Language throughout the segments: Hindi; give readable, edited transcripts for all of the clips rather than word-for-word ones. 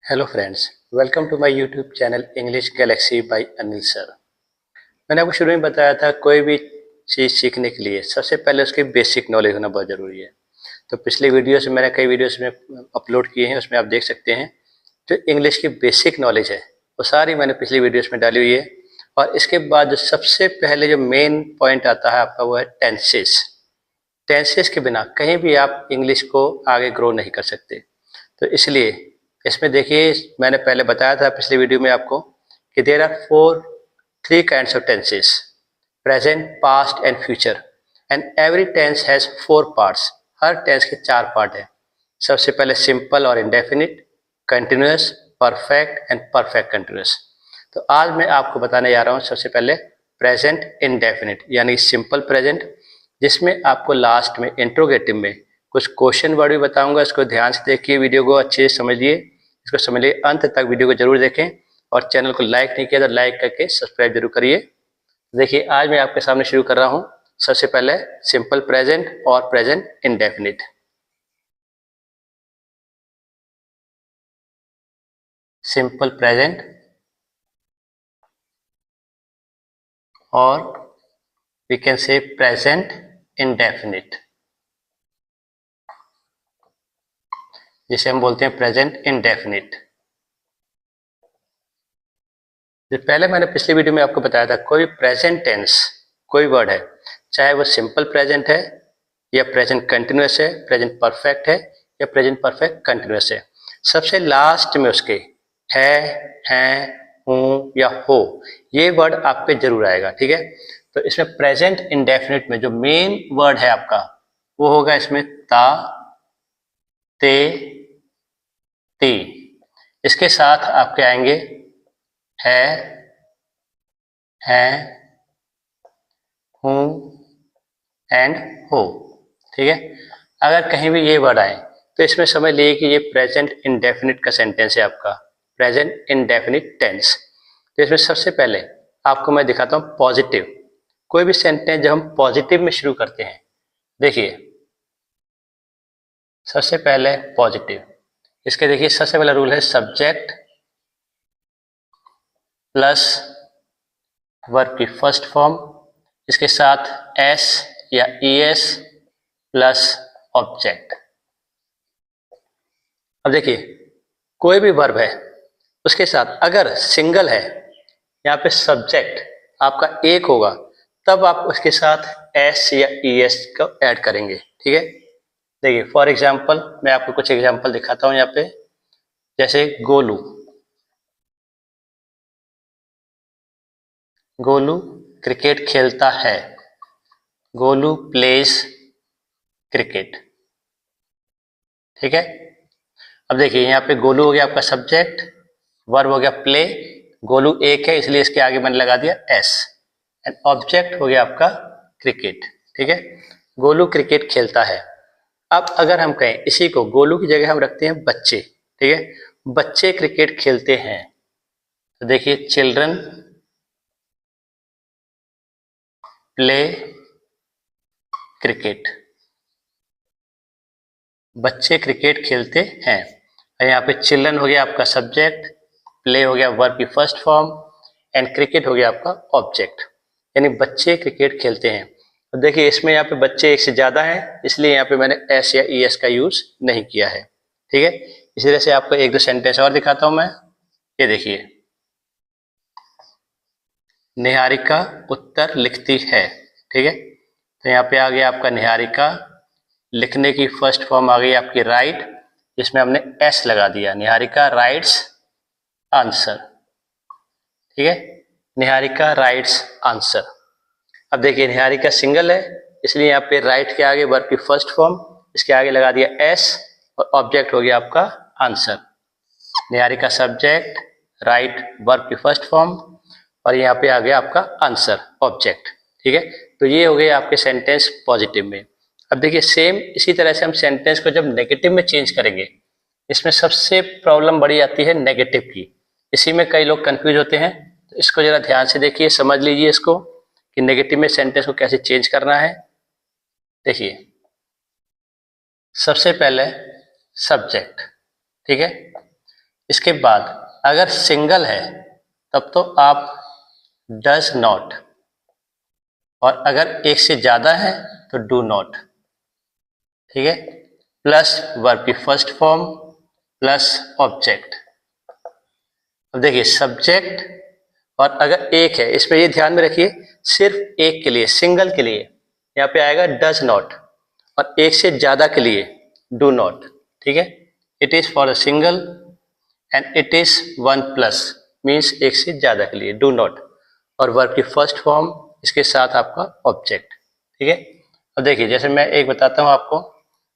Hello friends, welcome to my YouTube channel English Galaxy by Anil sir. मैंने आपको शुरू में बताया था कोई भी चीज़ सीखने के लिए सबसे पहले उसकी बेसिक नॉलेज होना बहुत ज़रूरी है। तो पिछले वीडियोस में मैंने कई वीडियोस में अपलोड किए हैं, उसमें आप देख सकते हैं जो इंग्लिश की बेसिक नॉलेज है वो सारी मैंने पिछली वीडियोस में डाली हुई है। और इसके बाद जो सबसे पहले जो मेन पॉइंट आता है आपका वो है टेंसेस। टेंसेस के बिना कहीं भी आप इंग्लिश को आगे ग्रो नहीं कर सकते। तो इसलिए इसमें देखिए, मैंने पहले बताया था पिछली वीडियो में आपको कि there are three kinds of tenses: present, past and future. And every tense has four parts. हर टेंस के चार पार्ट हैं। सबसे पहले सिंपल और indefinite, continuous, perfect and perfect continuous. तो आज मैं आपको बताने जा रहा हूँ सबसे पहले प्रेजेंट इंडेफिनिट यानी सिंपल प्रेजेंट, जिसमें आपको लास्ट में इंट्रोगेटिव में कुछ क्वेश्चन वर्ड भी बताऊंगा। इसको ध्यान से देखिए, वीडियो को अच्छे से समझिए, इसको समझिए, अंत तक वीडियो को जरूर देखें। और चैनल को लाइक नहीं किया तो लाइक करके सब्सक्राइब जरूर करिए। देखिए, आज मैं आपके सामने शुरू कर रहा हूँ सबसे पहले सिंपल प्रेजेंट और प्रेजेंट इंडेफिनिट। सिंपल प्रेजेंट और we can say present indefinite, जिसे हम बोलते हैं प्रेजेंट इंडेफिनिट। पहले मैंने पिछली वीडियो में आपको बताया था कोई प्रेजेंट टेंस कोई वर्ड है, चाहे वो सिंपल प्रेजेंट है या प्रेजेंट कंटिन्यूअस है, प्रेजेंट परफेक्ट है या प्रेजेंट परफेक्ट कंटिन्यूअस है, सबसे लास्ट में उसके है, हैं, हूं या हो, ये वर्ड आप पे जरूर आएगा। ठीक है, तो इसमें प्रेजेंट इंडेफिनिट में जो मेन वर्ड है आपका वो होगा इसमें ता, ते, ती। इसके साथ आपके आएंगे है, हैं, हूं एंड हो। ठीक है, अगर कहीं भी ये वर्ड आए तो इसमें समझ लीजिए कि ये प्रेजेंट इंडेफिनिट का सेंटेंस है आपका, प्रेजेंट इंडेफिनिट टेंस। तो इसमें सबसे पहले आपको मैं दिखाता हूँ पॉजिटिव। कोई भी सेंटेंस जब हम पॉजिटिव में शुरू करते हैं, देखिए सबसे पहले पॉजिटिव, इसके देखिए सबसे पहला रूल है सब्जेक्ट प्लस वर्ब की फर्स्ट फॉर्म, इसके साथ एस या ईएस प्लस ऑब्जेक्ट। अब देखिए, कोई भी वर्ब है उसके साथ अगर सिंगल है, यहाँ पे सब्जेक्ट आपका एक होगा, तब आप उसके साथ एस या ईएस को ऐड करेंगे। ठीक है, देखिए फॉर एग्जांपल मैं आपको कुछ एग्जांपल दिखाता हूँ यहाँ पे। जैसे गोलू, गोलू क्रिकेट खेलता है, गोलू प्लेज क्रिकेट। ठीक है, अब देखिए यहाँ पे गोलू हो गया आपका सब्जेक्ट, वर्ब हो गया प्ले, गोलू एक है इसलिए इसके आगे मैंने लगा दिया एस, एंड ऑब्जेक्ट हो गया आपका क्रिकेट। ठीक है, गोलू क्रिकेट खेलता है। अब अगर हम कहें इसी को गोलू की जगह हम रखते हैं बच्चे। ठीक है, बच्चे क्रिकेट खेलते हैं, तो देखिए चिल्ड्रन प्ले क्रिकेट, बच्चे क्रिकेट खेलते हैं। और यहाँ पे चिल्ड्रन हो गया आपका सब्जेक्ट, प्ले हो गया वर्ब की फर्स्ट फॉर्म एंड क्रिकेट हो गया आपका ऑब्जेक्ट, यानी बच्चे क्रिकेट खेलते हैं। तो देखिए इसमें यहाँ पे बच्चे एक से ज्यादा हैं, इसलिए यहाँ पे मैंने एस या ईएस का यूज नहीं किया है। ठीक है, इसी तरह से आपको एक दो सेंटेंस और दिखाता हूं मैं। ये देखिए, निहारिका उत्तर लिखती है। ठीक है, तो यहाँ पे आ गया आपका निहारिका, लिखने की फर्स्ट फॉर्म आ गई आपकी राइट, जिसमें हमने एस लगा दिया, निहारिका राइट्स आंसर। ठीक है, निहारिका राइट्स आंसर। अब देखिए निहारिका सिंगल है, इसलिए यहाँ पे राइट के आगे वर्ब की फर्स्ट फॉर्म, इसके आगे लगा दिया एस और ऑब्जेक्ट हो गया आपका answer. Niharika subject, right verb की फर्स्ट फॉर्म और यहाँ पे आ गया आपका आंसर ऑब्जेक्ट। ठीक है, तो ये हो गए आपके सेंटेंस पॉजिटिव में। अब देखिए सेम इसी तरह से हम सेंटेंस को जब नेगेटिव में चेंज करेंगे, इसमें सबसे प्रॉब्लम बड़ी आती है नेगेटिव की। इसी में कई लोग कंफ्यूज होते हैं, तो इसको जरा ध्यान से देखिए, समझ लीजिए इसको कि नेगेटिव में सेंटेंस को कैसे चेंज करना है। देखिए सबसे पहले सब्जेक्ट, ठीक है, इसके बाद अगर सिंगल है तब तो आप डज नॉट, और अगर एक से ज़्यादा है तो डू नॉट, ठीक है। प्लस वर्ब की फर्स्ट फॉर्म प्लस ऑब्जेक्ट। अब देखिए सब्जेक्ट, और अगर एक है, इसमें ये ध्यान में रखिए सिर्फ एक के लिए, सिंगल के लिए यहाँ पे आएगा डज नॉट, और एक से ज्यादा के लिए डू नॉट, ठीक है। It is for a single and it is one plus, means एक से ज्यादा के लिए डू नॉट, और वर्ब की फर्स्ट फॉर्म इसके साथ आपका ऑब्जेक्ट, ठीक है। अब देखिए जैसे मैं एक बताता हूँ आपको,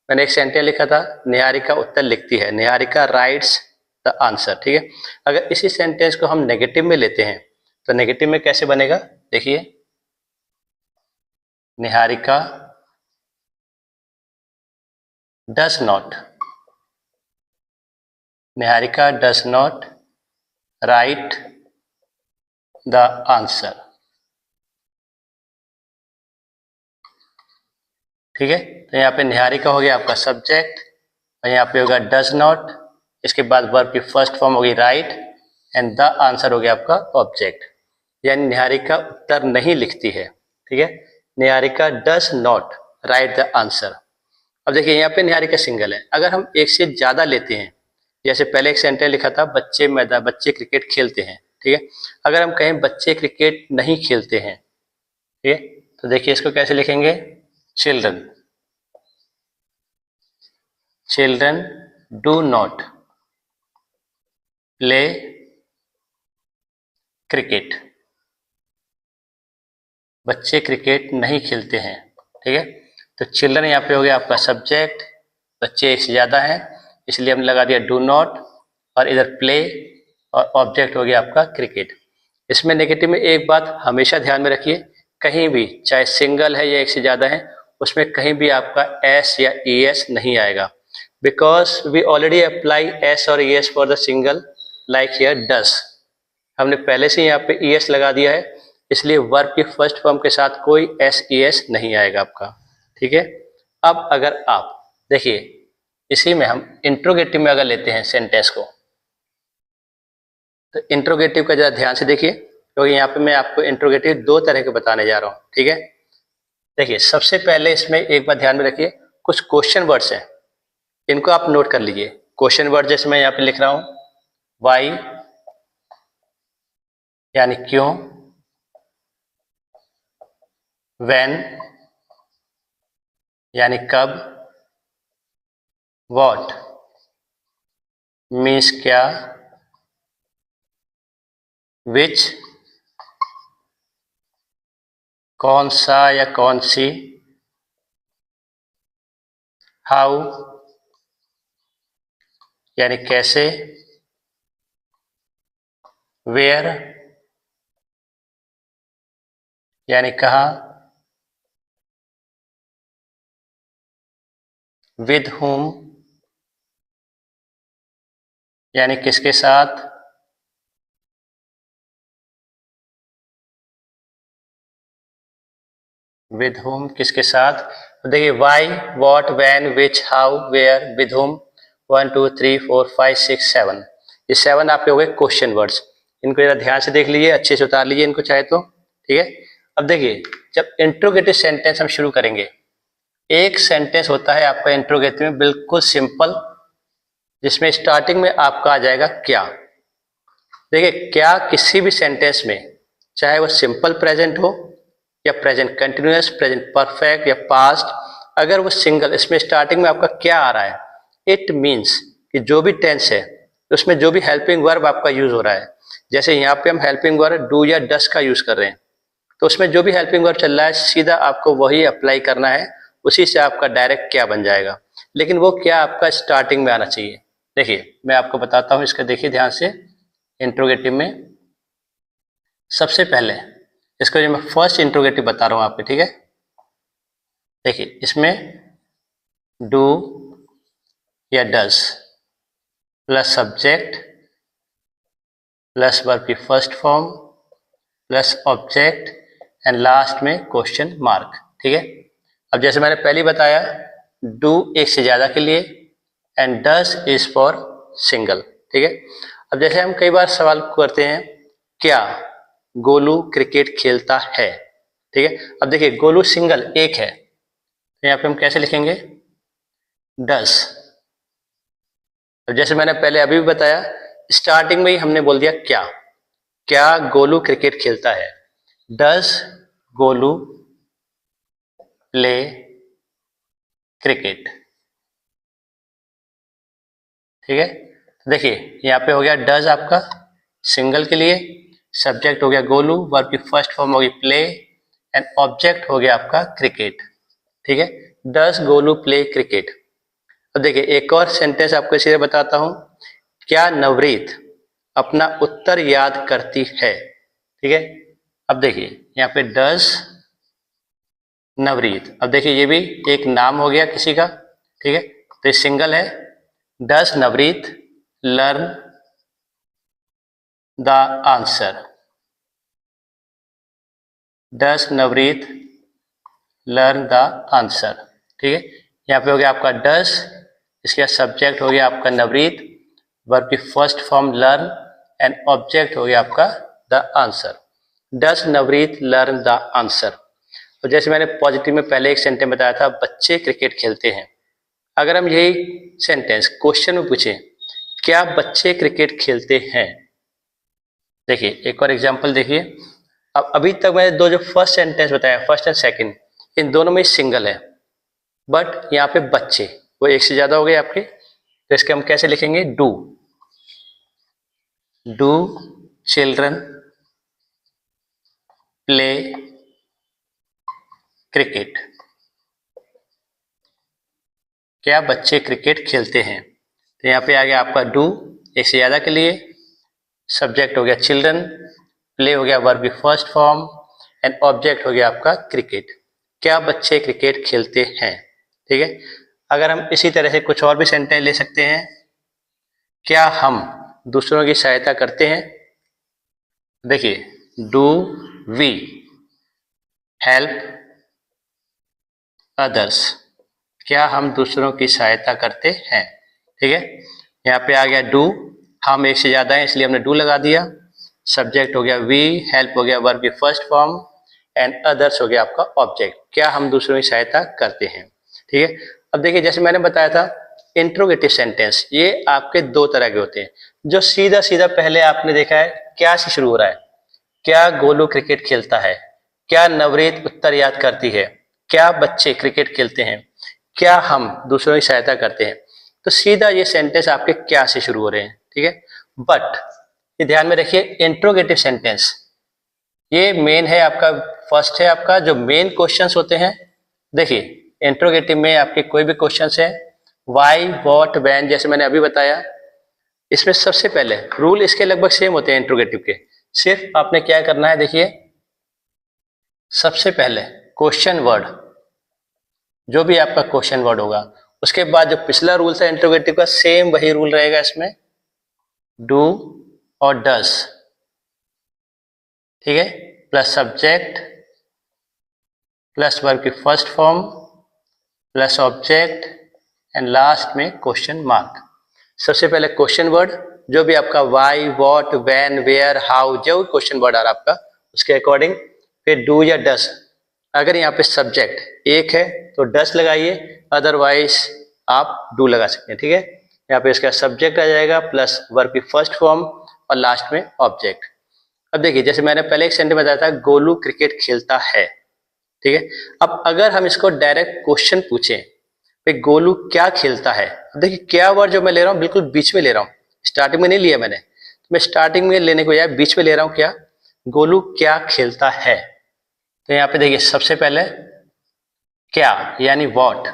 मैंने एक सेंटेंस लिखा था, निहारिका उत्तर लिखती है, निहारिका राइट्स द आंसर, ठीक है। अगर इसी सेंटेंस को हम नेगेटिव में लेते हैं तो नेगेटिव में कैसे बनेगा, देखिए Niharika does not, Niharika does not right the answer, ठीक है। तो यहाँ पे निहारिका हो गया आपका सब्जेक्ट, और यहाँ पे होगा डज नॉट, इसके बाद वर्ब की फर्स्ट फॉर्म होगी राइट, एंड द आंसर हो गया आपका ऑब्जेक्ट, यानी निहारिका उत्तर नहीं लिखती है, ठीक है। Niharika does not right the answer. अब देखिए यहाँ पे निहारिका सिंगल है, अगर हम एक से ज्यादा लेते हैं, जैसे पहले एक सेंटेंस लिखा था बच्चे मैदान, बच्चे क्रिकेट खेलते हैं, ठीक है। अगर हम कहें बच्चे क्रिकेट नहीं खेलते हैं, ठीक है, तो देखिए इसको कैसे लिखेंगे, children, children do not play cricket, बच्चे क्रिकेट नहीं खेलते हैं, ठीक है। तो चिल्ड्रन यहाँ पे हो गया आपका सब्जेक्ट, बच्चे एक से ज्यादा हैं इसलिए हमने लगा दिया डू नॉट, और इधर प्ले, और ऑब्जेक्ट हो गया आपका क्रिकेट। इसमें नेगेटिव में एक बात हमेशा ध्यान में रखिए, कहीं भी चाहे सिंगल है या एक से ज्यादा है, उसमें कहीं भी आपका एस या ई एस नहीं आएगा, because we already apply S और E S for the single, like here does, हमने पहले से यहाँ पे ई एस लगा दिया है, इसलिए वर्ब की फर्स्ट फॉर्म के साथ कोई एस ई एस नहीं आएगा आपका, ठीक है। अब अगर आप देखिए इसी में हम इंट्रोगेटिव में अगर लेते हैं सेंटेंस को, तो इंट्रोगेटिव का जरा ध्यान से देखिए, क्योंकि यहाँ पे मैं आपको इंट्रोगेटिव दो तरह के बताने जा रहा हूँ, ठीक है। देखिए सबसे पहले इसमें एक बात ध्यान में रखिए, कुछ क्वेश्चन वर्ड्स हैं, इनको आप नोट कर लीजिए। क्वेश्चन वर्ड जैसे मैं यहाँ पे लिख रहा हूँ वाई यानी क्यों, व्हेन यानी कब, व्हाट मीन्स क्या, विच कौन सा या कौन सी, हाउ यानी कैसे, वेयर यानी कहाँ, विद whom यानी किसके साथ, विद whom किसके साथ। तो देखिए why, what, when, which, how, where, with whom, 1 2 3 4 5 6 7, ये 7 आपके हो गए क्वेश्चन वर्ड्स, इनको जरा ध्यान से देख लीजिए, अच्छे से उतार लीजिए इनको चाहे तो, ठीक है। अब देखिए जब इंट्रोगेटिव सेंटेंस हम शुरू करेंगे, एक सेंटेंस होता है आपका इंट्रोगेटिव में बिल्कुल सिंपल, जिसमें स्टार्टिंग में आपका आ जाएगा क्या। देखिए क्या किसी भी सेंटेंस में, चाहे वो सिंपल प्रेजेंट हो या प्रेजेंट कंटिन्यूअस, प्रेजेंट परफेक्ट या पास्ट, अगर वो सिंगल, इसमें स्टार्टिंग में आपका क्या आ रहा है, इट मीन्स कि जो भी टेंस है उसमें जो भी हेल्पिंग वर्ब आपका यूज हो रहा है, जैसे यहाँ पे हम हेल्पिंग वर्ब डू या डस का यूज कर रहे हैं, तो उसमें जो भी हेल्पिंग वर्ब चल रहा है सीधा आपको वही अप्लाई करना है, उसी से आपका डायरेक्ट क्या बन जाएगा, लेकिन वो क्या आपका स्टार्टिंग में आना चाहिए। देखिए मैं आपको बताता हूँ इसका, देखिए ध्यान से। इंट्रोगेटिव में सबसे पहले इसको जो मैं फर्स्ट इंट्रोगेटिव बता रहा हूँ आपको, ठीक है। देखिए इसमें डू या डस प्लस सब्जेक्ट प्लस वर्ब की first form plus object and last में क्वेश्चन मार्क, ठीक है। अब जैसे मैंने पहले बताया, डू एक से ज्यादा के लिए and does is for single, ठीक है। अब जैसे हम कई बार सवाल करते हैं, क्या गोलू क्रिकेट खेलता है, ठीक है। अब देखिए गोलू सिंगल एक है, तो यहाँ पे हम कैसे लिखेंगे, डस। अब जैसे मैंने पहले अभी भी बताया, स्टार्टिंग में ही हमने बोल दिया क्या, क्या गोलू क्रिकेट खेलता है, डस गोलू प्ले क्रिकेट, ठीक है। तो देखिए यहाँ पे हो गया डज आपका सिंगल के लिए, सब्जेक्ट हो गया गोलू, वर्ब की फर्स्ट फॉर्म होगी प्ले, एंड ऑब्जेक्ट हो गया आपका क्रिकेट, ठीक है। Does Golu play cricket. अब देखिए एक और सेंटेंस आपको इसीलिए बताता हूं, क्या नवरीत अपना उत्तर याद करती है, ठीक है। अब देखिए यहाँ पे डज नवरीत, अब देखिए ये भी एक नाम हो गया किसी का, ठीक है, तो ये सिंगल है। Does Navreet learn the answer, does Navreet learn the answer, ठीक है। यहाँ पे हो गया आपका डज, इसके बाद सब्जेक्ट हो गया आपका नवरीत, वर्ब की first form learn, and object हो गया आपका the answer. Does Navreet learn the answer. तो जैसे मैंने पॉजिटिव में पहले एक सेंटेंस बताया था, बच्चे क्रिकेट खेलते हैं। अगर हम यही सेंटेंस क्वेश्चन में पूछें, क्या बच्चे क्रिकेट खेलते हैं, देखिए एक और एग्जांपल देखिए। अब अभी तक मैंने दो जो फर्स्ट सेंटेंस बताया, फर्स्ट एंड सेकंड, इन दोनों में सिंगल है, बट यहाँ पे बच्चे वो एक से ज्यादा हो गए आपके, तो इसके हम कैसे लिखेंगे, do, do children play cricket, क्या बच्चे क्रिकेट खेलते हैं। तो यहाँ पे आ गया आपका डू एक से ज्यादा के लिए, सब्जेक्ट हो गया चिल्ड्रन, प्ले हो गया वर्ब की फर्स्ट फॉर्म, एंड ऑब्जेक्ट हो गया आपका क्रिकेट, क्या बच्चे क्रिकेट खेलते हैं, ठीक है। अगर हम इसी तरह से कुछ और भी सेंटेंस ले सकते हैं, क्या हम दूसरों की सहायता करते हैं, देखिए डू वी हेल्प अदर्स, क्या हम दूसरों की सहायता करते हैं, ठीक है। यहाँ पे आ गया डू, हम एक से ज्यादा है इसलिए हमने डू लगा दिया, सब्जेक्ट हो गया वी, हेल्प हो गया वर्ब की फर्स्ट फॉर्म, एंड अदर्स हो गया आपका ऑब्जेक्ट, क्या हम दूसरों की सहायता करते हैं, ठीक है। अब देखिए जैसे मैंने बताया था, इंट्रोगेटिव सेंटेंस ये आपके दो तरह के होते हैं, जो सीधा सीधा पहले आपने देखा है क्या से शुरू हो रहा है, क्या गोलू क्रिकेट खेलता है, क्या नवरीत उत्तर याद करती है, क्या बच्चे क्रिकेट खेलते हैं, क्या हम दूसरों की सहायता करते हैं, तो सीधा ये सेंटेंस आपके क्या से शुरू हो रहे हैं, ठीक है। बट ये ध्यान में रखिए, इंट्रोगेटिव सेंटेंस ये मेन है आपका, फर्स्ट है आपका जो मेन क्वेश्चंस होते हैं। देखिए इंट्रोगेटिव में आपके कोई भी क्वेश्चंस है, व्हाई व्हाट व्हेन, जैसे मैंने अभी बताया, इसमें सबसे पहले रूल इसके लगभग सेम होते हैं इंट्रोगेटिव के, सिर्फ आपने क्या करना है, देखिए सबसे पहले क्वेश्चन वर्ड, जो भी आपका क्वेश्चन वर्ड होगा, उसके बाद जो पिछला रूल था इंट्रोगेटिव का, सेम वही रूल रहेगा इसमें, डू और डस, ठीक है, प्लस सब्जेक्ट प्लस वर्ब की first form plus object and last में क्वेश्चन मार्क। सबसे पहले क्वेश्चन वर्ड, जो भी आपका why what when where how, जो क्वेश्चन वर्ड आ रहा है आपका उसके अकॉर्डिंग, फिर डू या डस। अगर यहाँ पे सब्जेक्ट एक है तो डस लगाइए, अदरवाइज आप डू लगा सकते हैं, ठीक है। यहाँ पे इसका सब्जेक्ट आ जाएगा प्लस वर्ब की फर्स्ट फॉर्म और लास्ट में ऑब्जेक्ट। अब देखिए जैसे मैंने पहले एक सेंटेंस बताया था, गोलू क्रिकेट खेलता है, ठीक है। अब अगर हम इसको डायरेक्ट क्वेश्चन पूछें, भाई गोलू क्या खेलता है, देखिए क्या वर्ड जो मैं ले रहा हूँ बिल्कुल बीच में ले रहा हूँ, स्टार्टिंग में नहीं लिया मैंने, तो मैं स्टार्टिंग में लेने को बजाय बीच में ले रहा हूँ, क्या गोलू क्या खेलता है। तो यहाँ पे देखिए सबसे पहले क्या यानी व्हाट,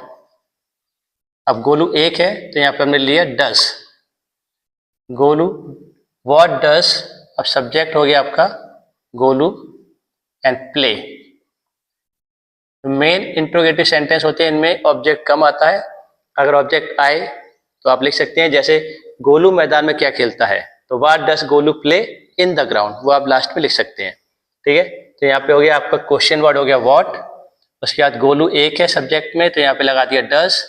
अब गोलू एक है तो यहाँ पे हमने लिया डस, गोलू व्हाट डस, अब सब्जेक्ट हो गया आपका Golu and play. Main interrogative sentence होते हैं, इनमें ऑब्जेक्ट कम आता है, अगर ऑब्जेक्ट आए तो आप लिख सकते हैं, जैसे गोलू मैदान में क्या खेलता है, तो what does Golu play in the ground, वो आप लास्ट में लिख सकते हैं, ठीक है। तो यहाँ पे हो गया आपका क्वेश्चन वर्ड हो गया व्हाट, उसके बाद गोलू एक है सब्जेक्ट में तो यहाँ पे लगा दिया डस,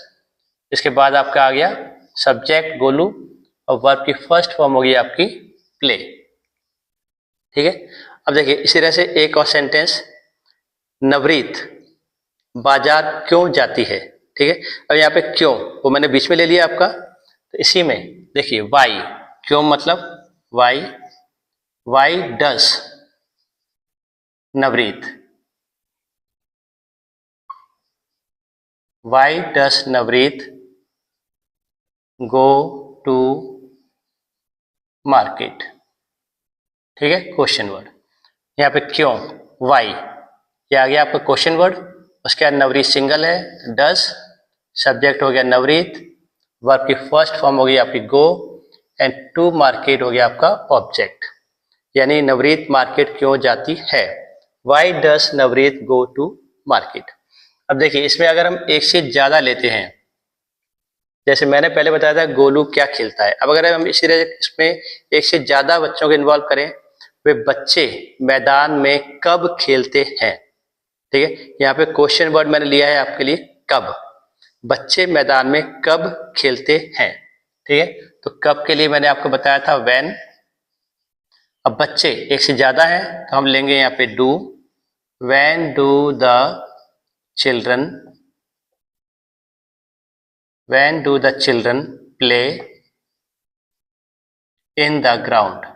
इसके बाद आपका आ गया सब्जेक्ट गोलू और वर्ब की फर्स्ट फॉर्म होगी आपकी प्ले। ठीक है, अब देखिए इसी तरह से एक और सेंटेंस, नवरीत बाजार क्यों जाती है। ठीक है, अब यहाँ पे क्यों वो मैंने बीच में ले लिया आपका, तो इसी में देखिए वाई, क्यों मतलब why, why does Navreet, why does Navreet go to market. ठीक है, क्वेश्चन वर्ड, यहाँ पे क्यों वाई, ये आ गया आपका क्वेश्चन वर्ड, उसके बाद नवरीत सिंगल है, डस सब्जेक्ट हो गया नवरीत, वर्ब की फर्स्ट फॉर्म हो गई आपकी गो, एंड टू मार्केट हो गया आपका ऑब्जेक्ट, यानी नवरीत मार्केट क्यों जाती है, why does Navreet go to market. अब देखिए इसमें अगर हम एक से ज्यादा लेते हैं, जैसे मैंने पहले बताया था गोलू क्या खेलता है, अब अगर हम इसी तरह इसमें एक से ज्यादा बच्चों को इन्वॉल्व करें, वे बच्चे मैदान में कब खेलते हैं। ठीक है, यहाँ पे क्वेश्चन वर्ड मैंने लिया है आपके लिए कब, बच्चे मैदान में कब खेलते हैं। ठीक है, तो कब के लिए मैंने आपको बताया था व्हेन। अब बच्चे एक से ज्यादा है तो हम लेंगे यहाँ पे do, when do the children, when do the children play in the ground,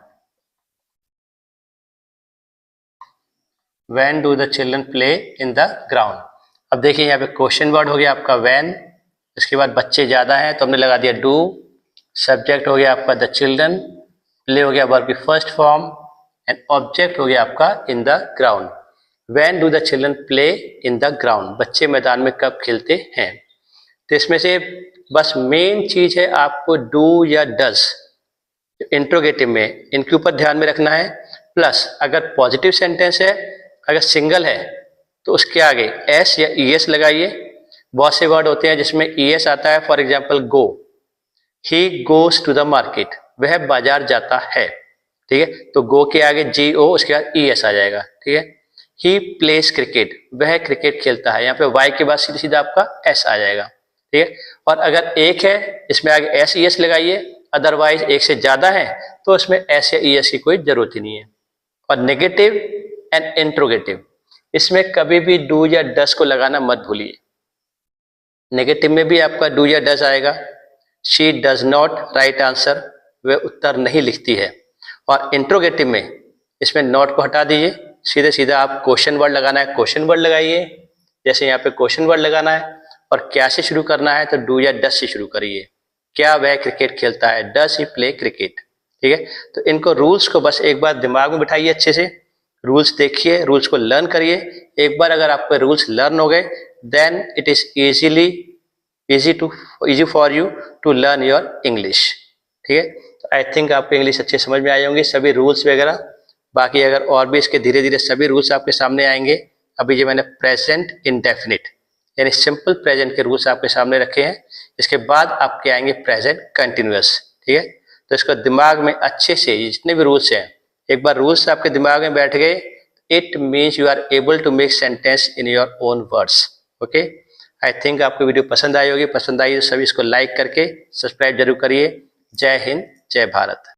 when do the children play in the ground. अब देखिए यहाँ पे क्वेश्चन वर्ड हो गया आपका व्हेन, इसके बाद बच्चे ज्यादा हैं तो हमने लगा दिया डू, सब्जेक्ट हो गया आपका द चिल्ड्रन, प्ले हो गया वर्ब की फर्स्ट फॉर्म, एंड ऑब्जेक्ट हो गया आपका in the ground. When do the children play in the ground, बच्चे मैदान में कब खेलते हैं। तो इसमें से बस मेन चीज है आपको डू या डज, इंट्रोगेटिव में इनके ऊपर ध्यान में रखना है। प्लस अगर पॉजिटिव सेंटेंस है, अगर सिंगल है तो उसके आगे एस या ई एस लगाइए। बहुत से वर्ड होते हैं जिसमें ई एस आता है, for example go, he goes to the market, वह बाजार जाता है। ठीक है, तो गो के आगे जी ओ, उसके बाद ई एस आ जाएगा। ठीक है, ही प्लेस क्रिकेट, वह क्रिकेट खेलता है, यहाँ पे वाई के बाद सीधा सीधा आपका एस आ जाएगा। ठीक है, और अगर एक है इसमें आगे एस ई एस लगाइए, अदरवाइज एक से ज्यादा है तो उसमें एस या ई एस की कोई जरूरत ही नहीं है। और नेगेटिव एंड इंट्रोगेटिव, इसमें कभी भी डू या डस को लगाना मत भूलिए। नेगेटिव में भी आपका डू या डस आएगा, she does not right answer, वह उत्तर नहीं लिखती है। और इंट्रोगेटिव में इसमें नॉट को हटा दीजिए, सीधे सीधा आप क्वेश्चन वर्ड लगाना है क्वेश्चन वर्ड लगाइए, जैसे यहाँ पे क्वेश्चन वर्ड लगाना है, और क्या से शुरू करना है तो डू या डस से शुरू करिए, क्या वह क्रिकेट खेलता है, डस ही प्ले क्रिकेट। ठीक है, तो इनको रूल्स को बस एक बार दिमाग में बिठाइए, अच्छे से रूल्स देखिए, रूल्स को लर्न करिए। एक बार अगर आपके रूल्स लर्न हो गए, then it is easy for you to learn your English. ठीक है, तो आई थिंक आपको इंग्लिश अच्छे समझ में आए होंगे, सभी रूल्स वगैरह। बाकी अगर और भी इसके धीरे धीरे सभी रूल्स आपके सामने आएंगे। अभी जो मैंने प्रेजेंट इंडेफिनिट यानी सिंपल प्रेजेंट के रूल्स आपके सामने रखे हैं, इसके बाद आपके आएंगे प्रेजेंट कंटिन्यूअस। ठीक है, तो इसको दिमाग में अच्छे से जितने भी रूल्स हैं, एक बार रूल्स आपके दिमाग में बैठ गए, it means you are able to make sentence in your own words. Okay, I think आपको वीडियो पसंद आई होगी, पसंद आई तो सभी इसको लाइक करके सब्सक्राइब जरूर करिए। जय हिंद, जय भारत।